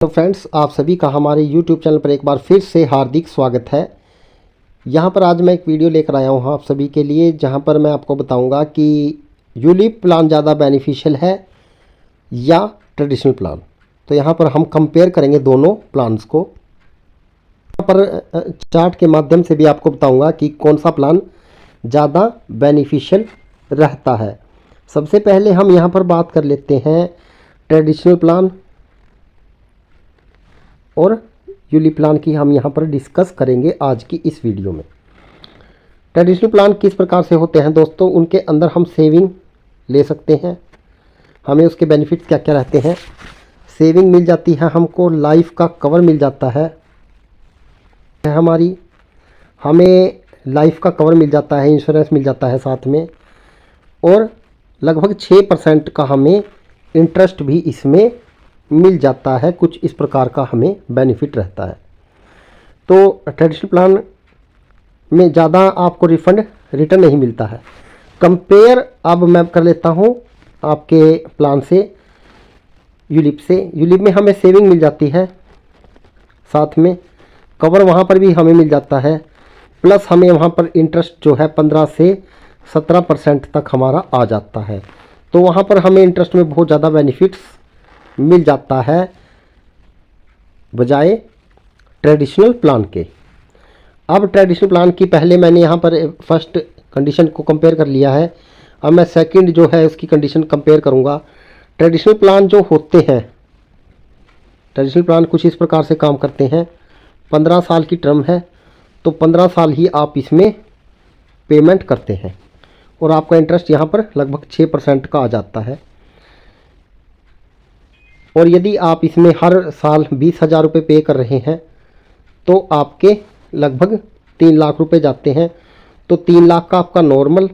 तो फ्रेंड्स, आप सभी का हमारे YouTube चैनल पर एक बार फिर से हार्दिक स्वागत है। यहाँ पर आज मैं एक वीडियो लेकर आया हूँ आप सभी के लिए, जहाँ पर मैं आपको बताऊँगा कि यूलिप प्लान ज़्यादा बेनिफिशियल है या ट्रेडिशनल प्लान। तो यहाँ पर हम कंपेयर करेंगे दोनों प्लान्स को। यहाँ पर चार्ट के माध्यम से भी आपको बताऊँगा कि कौन सा प्लान ज़्यादा बेनिफिशियल रहता है। सबसे पहले हम यहाँ पर बात कर लेते हैं ट्रेडिशनल प्लान और यूलिप प्लान की हम यहाँ पर डिस्कस करेंगे आज की इस वीडियो में। ट्रेडिशनल प्लान किस प्रकार से होते हैं दोस्तों, उनके अंदर हम सेविंग ले सकते हैं। हमें उसके बेनिफिट्स क्या क्या रहते हैं। सेविंग मिल जाती है हमको, लाइफ का कवर मिल जाता है हमें लाइफ का कवर मिल जाता है, इंश्योरेंस मिल जाता है साथ में, और लगभग 6% का हमें इंटरेस्ट भी इसमें मिल जाता है। कुछ इस प्रकार का हमें बेनिफिट रहता है। तो ट्रेडिशनल प्लान में ज़्यादा आपको रिटर्न नहीं मिलता है। कंपेयर अब मैं कर लेता हूँ आपके प्लान से यूलिप से। यूलिप में हमें सेविंग मिल जाती है, साथ में कवर वहाँ पर भी हमें मिल जाता है, प्लस हमें वहाँ पर इंटरेस्ट जो है 15 से 17% तक हमारा आ जाता है। तो वहाँ पर हमें इंटरेस्ट में बहुत ज़्यादा बेनिफिट्स मिल जाता है बजाय ट्रेडिशनल प्लान के। अब ट्रेडिशनल प्लान की पहले मैंने यहाँ पर फर्स्ट कंडीशन को कंपेयर कर लिया है। अब मैं सेकंड जो है उसकी कंडीशन कंपेयर करूँगा। ट्रेडिशनल प्लान जो होते हैं, ट्रेडिशनल प्लान कुछ इस प्रकार से काम करते हैं। 15 साल की टर्म है, तो 15 साल ही आप इसमें पेमेंट करते हैं और आपका इंटरेस्ट यहाँ पर लगभग 6% का आ जाता है। और यदि आप इसमें हर साल 20,000 रुपये पे कर रहे हैं तो आपके लगभग 3 लाख रुपए जाते हैं। तो 3 लाख का आपका नॉर्मल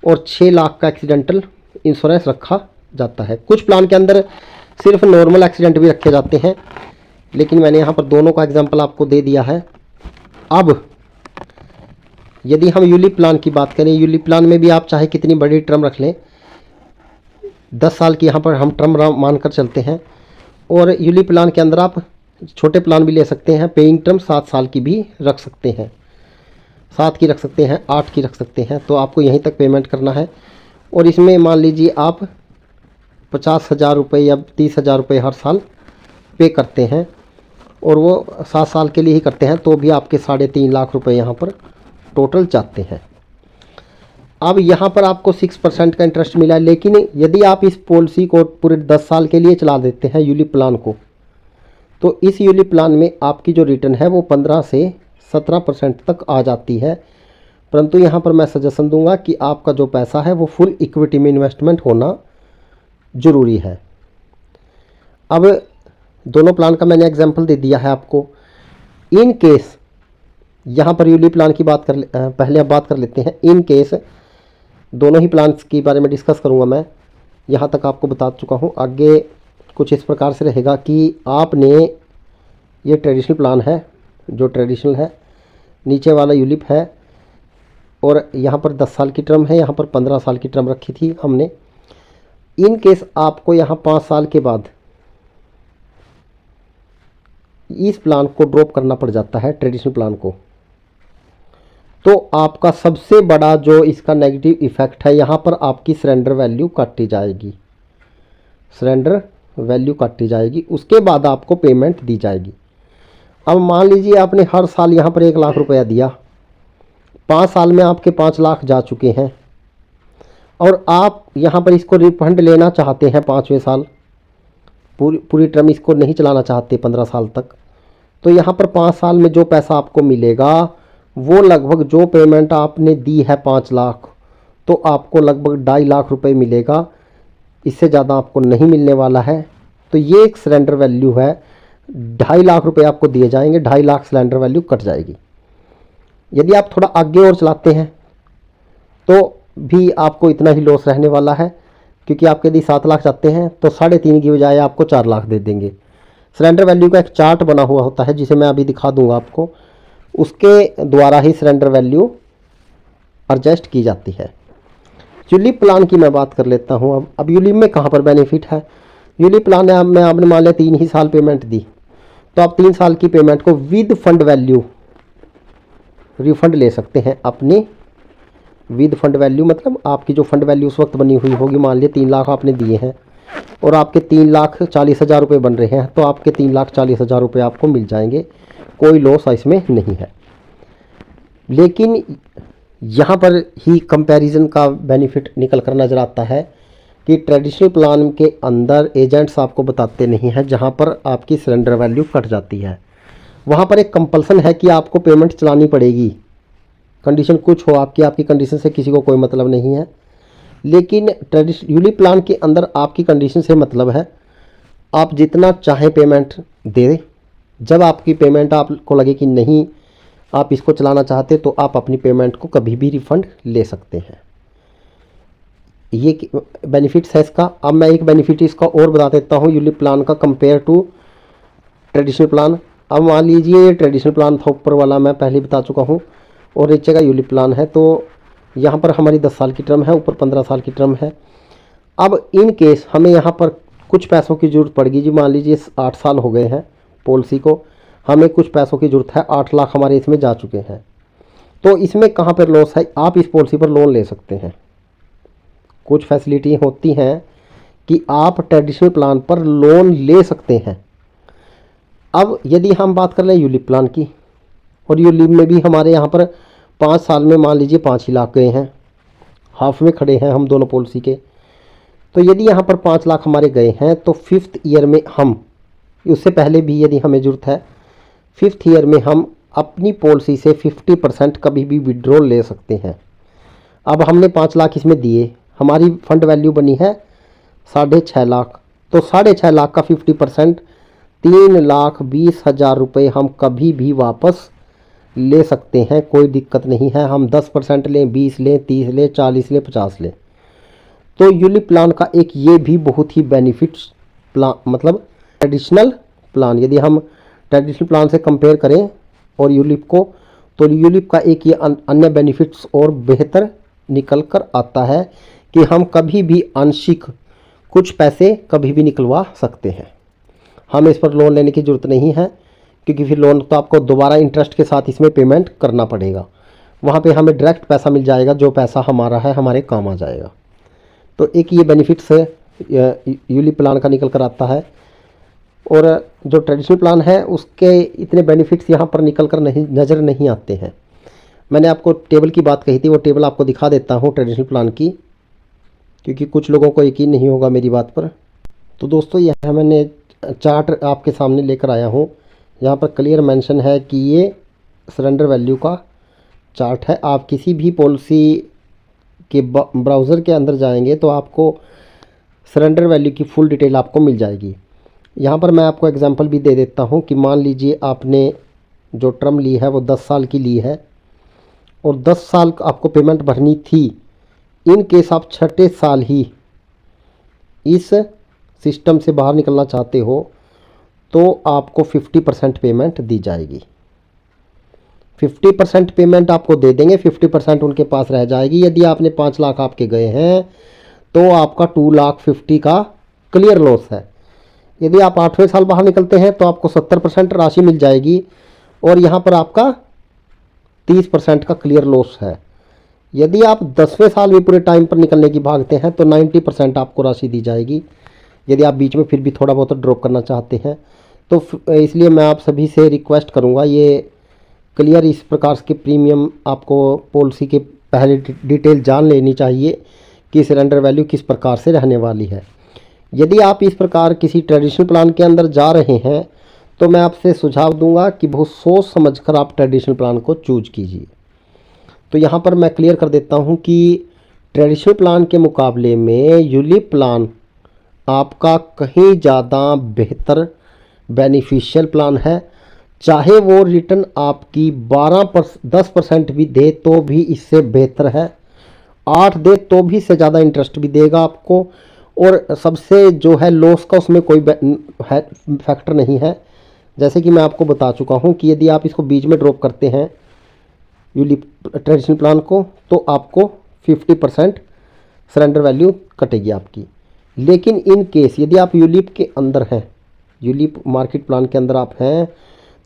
और 6 लाख का एक्सीडेंटल इंश्योरेंस रखा जाता है। कुछ प्लान के अंदर सिर्फ नॉर्मल एक्सीडेंट भी रखे जाते हैं, लेकिन मैंने यहाँ पर दोनों का एग्जांपल आपको दे दिया है। अब यदि हम यूलिप प्लान की बात करें, यूलिप प्लान में भी आप चाहे कितनी बड़ी टर्म रख लें, 10 साल की यहाँ पर हम टर्म मानकर चलते हैं, और यूलिप प्लान के अंदर आप छोटे प्लान भी ले सकते हैं। पेइंग टर्म 7 साल की भी रख सकते हैं, 7 की रख सकते हैं, 8 की रख सकते हैं। तो आपको यहीं तक पेमेंट करना है। और इसमें मान लीजिए आप 50,000 रुपये या 30,000 रुपये हर साल पे करते हैं और वो 7 साल के लिए ही करते हैं, तो भी आपके 3.5 लाख रुपये यहाँ पर टोटल जाते हैं। अब यहाँ पर आपको 6% का इंटरेस्ट मिला, लेकिन यदि आप इस पॉलिसी को पूरे 10 साल के लिए चला देते हैं यूलिप प्लान को, तो इस यूलिप प्लान में आपकी जो रिटर्न है वो 15 से 17% तक आ जाती है। परंतु यहाँ पर मैं सजेशन दूंगा कि आपका जो पैसा है वो फुल इक्विटी में इन्वेस्टमेंट होना ज़रूरी है। अब दोनों प्लान का मैंने एग्जाम्पल दे दिया है आपको। इन केस यहाँ पर यूलिप प्लान की पहले अब बात कर लेते हैं। इन केस दोनों ही प्लान्स के बारे में डिस्कस करूँगा मैं, यहाँ तक आपको बता चुका हूँ। आगे कुछ इस प्रकार से रहेगा कि आपने ये ट्रेडिशनल प्लान है, जो ट्रेडिशनल है, नीचे वाला यूलिप है, और यहाँ पर 10 साल की टर्म है, यहाँ पर 15 साल की टर्म रखी थी हमने। इन केस आपको यहाँ 5 साल के बाद इस प्लान को ड्रॉप करना पड़ जाता है, ट्रेडिशनल प्लान को, तो आपका सबसे बड़ा जो इसका नेगेटिव इफ़ेक्ट है, यहाँ पर आपकी सरेंडर वैल्यू काटी जाएगी। सरेंडर वैल्यू काटी जाएगी, उसके बाद आपको पेमेंट दी जाएगी। अब मान लीजिए आपने हर साल यहाँ पर 1 लाख रुपया दिया, 5 साल में आपके 5 लाख जा चुके हैं, और आप यहाँ पर इसको रिफंड लेना चाहते हैं 5वें साल, पूरी टर्म इसको नहीं चलाना चाहते 15 साल तक, तो यहाँ पर 5 साल में जो पैसा आपको मिलेगा वो लगभग, जो पेमेंट आपने दी है 5 लाख, तो आपको लगभग 2.5 लाख रुपए मिलेगा। इससे ज़्यादा आपको नहीं मिलने वाला है। तो ये एक सरेंडर वैल्यू है। 2.5 लाख रुपए आपको दिए जाएंगे, 2.5 लाख सरेंडर वैल्यू कट जाएगी। यदि आप थोड़ा आगे और चलाते हैं तो भी आपको इतना ही लॉस रहने वाला है, क्योंकि आपके यदि 7 लाख जाते हैं तो 3.5 की बजाय आपको 4 लाख दे देंगे। सरेंडर वैल्यू का एक चार्ट बना हुआ होता है, जिसे मैं अभी दिखा दूंगा आपको, उसके द्वारा ही सरेंडर वैल्यू एडजस्ट की जाती है। यूलिप प्लान की मैं बात कर लेता हूँ। अब यूलिप में कहाँ पर बेनिफिट है, यूलिप प्लान में आपने मान लिया 3 ही साल पेमेंट दी, तो आप 3 साल की पेमेंट को विद फंड वैल्यू रिफंड ले सकते हैं अपनी। विद फंड वैल्यू मतलब आपकी जो फंड वैल्यू उस वक्त बनी हुई होगी, मान लिया 3 लाख आपने दिए हैं और आपके 3,40,000 रुपये बन रहे हैं, तो आपके 3,40,000 रुपये आपको मिल जाएंगे, कोई लॉस इसमें नहीं है। लेकिन यहाँ पर ही कंपैरिजन का बेनिफिट निकल कर नज़र आता है कि ट्रेडिशनल प्लान के अंदर एजेंट्स आपको बताते नहीं हैं, जहाँ पर आपकी सरेंडर वैल्यू कट जाती है। वहाँ पर एक कंपल्सन है कि आपको पेमेंट चलानी पड़ेगी, कंडीशन कुछ हो आपकी कंडीशन से किसी को कोई मतलब नहीं है। लेकिन ट्रेडिशनल यूलिप प्लान के अंदर आपकी कंडीशन से मतलब है, आप जितना चाहें पेमेंट दे दें। जब आपकी पेमेंट आपको लगे कि नहीं आप इसको चलाना चाहते, तो आप अपनी पेमेंट को कभी भी रिफ़ंड ले सकते हैं। ये बेनिफिट्स है इसका। अब मैं एक बेनिफिट इसका और बता देता हूँ यूलिप प्लान का कंपेयर टू ट्रेडिशनल प्लान। अब मान लीजिए ट्रेडिशनल प्लान था ऊपर वाला, मैं पहले बता चुका हूँ, और नीचे का यूलिप प्लान है। तो यहाँ पर हमारी 10 साल की टर्म है, ऊपर 15 साल की टर्म है। अब इन केस हमें यहाँ पर कुछ पैसों की ज़रूरत पड़ेगी जी, मान लीजिए 8 साल हो गए हैं पॉलिसी को, हमें कुछ पैसों की ज़रूरत है, 8 लाख हमारे इसमें जा चुके हैं। तो इसमें कहाँ पर लॉस है, आप इस पॉलिसी पर लोन ले सकते हैं। कुछ फैसिलिटी होती हैं कि आप ट्रेडिशनल प्लान पर लोन ले सकते हैं। अब यदि हम बात कर लें यूलिप प्लान की, और यूलिप में भी हमारे यहाँ पर 5 साल में मान लीजिए 5 ही लाख गए हैं, हाफ में खड़े हैं हम दोनों पॉलिसी के। तो यदि यहाँ पर 5 लाख हमारे गए हैं, तो 5th ईयर में हम, उससे पहले भी यदि हमें ज़रूरत है, 5th ईयर में हम अपनी पॉलिसी से 50% कभी भी विड्रॉल ले सकते हैं। अब हमने 5 लाख इसमें दिए, हमारी फंड वैल्यू बनी है 6.5 लाख, तो 6.5 लाख का 50% 3,20,000 रुपये हम कभी भी वापस ले सकते हैं, कोई दिक्कत नहीं है। हम 10% लें, 20 लें, 30 लें, 40 लें, 50 लें। तो यूलिप प्लान का एक ये भी बहुत ही बेनिफिट्स प्लान, मतलब ट्रेडिशनल प्लान, यदि हम ट्रेडिशनल प्लान से कंपेयर करें और यूलिप को, तो यूलिप का एक ये अन्य बेनिफिट्स और बेहतर निकल कर आता है कि हम कभी भी आंशिक कुछ पैसे कभी भी निकलवा सकते हैं। हमें इस पर लोन लेने की ज़रूरत नहीं है, क्योंकि फिर लोन तो आपको दोबारा इंटरेस्ट के साथ इसमें पेमेंट करना पड़ेगा। वहाँ पे हमें डायरेक्ट पैसा मिल जाएगा, जो पैसा हमारा है हमारे काम आ जाएगा। तो एक ये बेनिफिट्स है यूलिप प्लान का निकल कर आता है। और जो ट्रेडिशनल प्लान है उसके इतने बेनिफिट्स यहाँ पर निकल कर नज़र नहीं आते हैं। मैंने आपको टेबल की बात कही थी, वो टेबल आपको दिखा देता हूँ ट्रेडिशनल प्लान की, क्योंकि कुछ लोगों को यकीन नहीं होगा मेरी बात पर। तो दोस्तों यह मैंने चार्ट आपके सामने लेकर आया हूँ। यहाँ पर क्लियर मेंशन है कि ये सरेंडर वैल्यू का चार्ट है। आप किसी भी पॉलिसी के ब्राउज़र के अंदर जाएंगे तो आपको सरेंडर वैल्यू की फुल डिटेल आपको मिल जाएगी। यहाँ पर मैं आपको एग्जांपल भी दे देता हूँ कि मान लीजिए आपने जो टर्म ली है वो 10 साल की ली है, और 10 साल आपको पेमेंट भरनी थी। इन केस आप 6ठे साल ही इस सिस्टम से बाहर निकलना चाहते हो, तो आपको 50% पेमेंट दी जाएगी। 50% पेमेंट आपको दे देंगे, 50% उनके पास रह जाएगी। यदि आपने 5 लाख आपके गए हैं, तो आपका 2,50,000 का क्लियर लॉस है। यदि आप 8वें साल बाहर निकलते हैं, तो आपको 70% राशि मिल जाएगी, और यहाँ पर आपका 30% का क्लियर लॉस है। यदि आप 10वें साल भी पूरे टाइम पर निकलने की भागते हैं, तो 90% आपको राशि दी जाएगी। यदि आप बीच में फिर भी थोड़ा बहुत ड्रॉप करना चाहते हैं, तो इसलिए मैं आप सभी से रिक्वेस्ट करूंगा, ये क्लियर इस प्रकार के प्रीमियम आपको पॉलिसी के पहले डिटेल जान लेनी चाहिए कि सरेंडर वैल्यू किस प्रकार से रहने वाली है। यदि आप इस प्रकार किसी ट्रेडिशनल प्लान के अंदर जा रहे हैं, तो मैं आपसे सुझाव दूंगा कि बहुत सोच समझकर आप ट्रेडिशनल प्लान को चूज कीजिए। तो यहाँ पर मैं क्लियर कर देता हूँ कि ट्रेडिशनल प्लान के मुकाबले में यूलिप प्लान आपका कहीं ज़्यादा बेहतर बेनिफिशियल प्लान है। चाहे वो रिटर्न आपकी 10% भी दे तो भी इससे बेहतर है, 8 दे तो भी इससे ज़्यादा इंटरेस्ट भी देगा आपको, और सबसे जो है लॉस का उसमें कोई फैक्टर नहीं है। जैसे कि मैं आपको बता चुका हूँ कि यदि आप इसको बीच में ड्रॉप करते हैं यूलिप ट्रेडिशनल प्लान को, तो आपको 50% सरेंडर वैल्यू कटेगी आपकी। लेकिन इन केस यदि आप यूलिप के अंदर हैं, यूलिप मार्केट प्लान के अंदर आप हैं,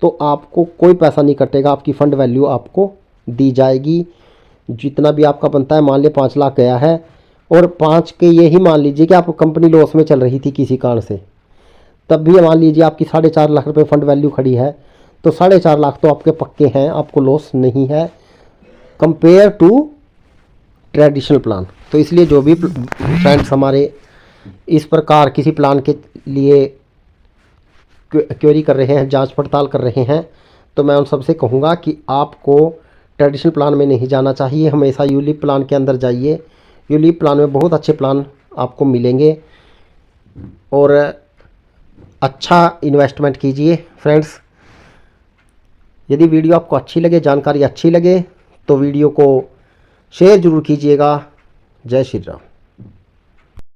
तो आपको कोई पैसा नहीं कटेगा, आपकी फ़ंड वैल्यू आपको दी जाएगी। जितना भी आपका बनता है, मान लिया 5 लाख गया है और 5 के यही मान लीजिए कि आप कंपनी लॉस में चल रही थी किसी कारण से, तब भी मान लीजिए आपकी 4.5 लाख रुपए फ़ंड वैल्यू खड़ी है, तो 4.5 लाख तो आपके पक्के हैं, आपको लॉस नहीं है कंपेयर टू ट्रेडिशनल प्लान। तो इसलिए जो भी फ्रेंड्स हमारे इस प्रकार किसी प्लान के लिए क्वेरी कर रहे हैं, जांच पड़ताल कर रहे हैं, तो मैं उन सबसे कहूँगा कि आपको ट्रेडिशनल प्लान में नहीं जाना चाहिए, हमेशा यूलिप प्लान के अंदर जाइए। यूलिप प्लान में बहुत अच्छे प्लान आपको मिलेंगे और अच्छा इन्वेस्टमेंट कीजिए। फ्रेंड्स, यदि वीडियो आपको अच्छी लगे, जानकारी अच्छी लगे, तो वीडियो को शेयर ज़रूर कीजिएगा। जय श्री राम।